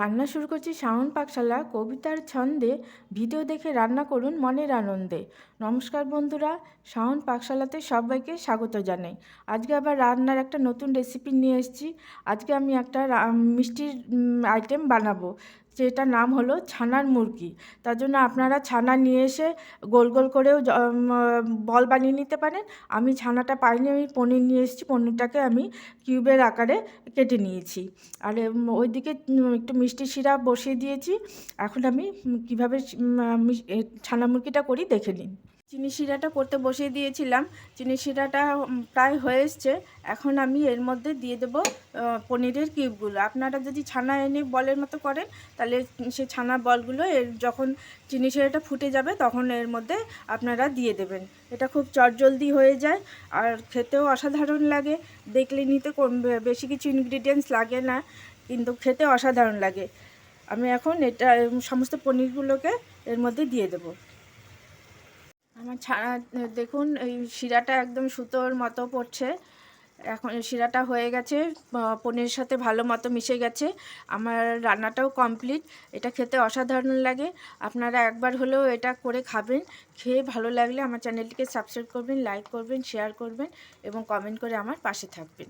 রান্না শুরু করছি শাওন পাকশালা কবিতার ছন্দে। ভিডিও দেখে রান্না করুন মনের আনন্দে। নমস্কার বন্ধুরা, শাওন পাকশালাতে সবাইকে স্বাগত জানাই। আজকে আবার রান্নার একটা নতুন রেসিপি নিয়ে এসেছি। আজকে আমি একটা মিষ্টির আইটেম বানাবো, যেটার নাম হলো ছানার মুরগি। তার জন্য আপনারা ছানা নিয়ে এসে গোল গোল করেও বল বানিয়ে নিতে পারেন। আমি ছানাটা পাইনি, আমি পনির নিয়ে এসেছি। পনিরটাকে আমি কিউবের আকারে কেটে নিয়েছি। আর ওইদিকে একটু মিষ্টি সিরাপ বসিয়ে দিয়েছি। এখন আমি কীভাবে ছানা মুরগিটা করি দেখে নিন। চিনি শিরাটা করতে বসিয়ে দিয়েছিলাম। চিনি শিরাটা প্রায় হয়ে এসছে। এখন আমি এর মধ্যে দিয়ে দেবো পনিরের কিউবগুলো। আপনারা যদি ছানা এনে বলের মতো করেন, তাহলে সেই ছানা বলগুলো যখন চিনি শিরাটা ফুটে যাবে তখন এর মধ্যে আপনারা দিয়ে দেবেন। এটা খুব চটজলদি হয়ে যায় আর খেতেও অসাধারণ লাগে। দেখলে নিতে বেশি কিছু ইনগ্রিডিয়েন্টস লাগে না, কিন্তু খেতে অসাধারণ লাগে। আমি এখন এটা সমস্ত পনিরগুলোকে এর মধ্যে দিয়ে দেবো। আমার ছানা দেখুন, এই শিরাটা একদম সুতোর মতো পড়ছে। এখন শিরাটা হয়ে গেছে, পনিরের সাথে ভালো মতো মিশে গেছে। আমার রান্নাটাও কমপ্লিট। এটা খেতে অসাধারণ লাগে। আপনারা একবার হলেও এটা করে খাবেন। খেয়ে ভালো লাগলে আমার চ্যানেলটিকে সাবস্ক্রাইব করবেন, লাইক করবেন, শেয়ার করবেন এবং কমেন্ট করে আমার পাশে থাকবেন।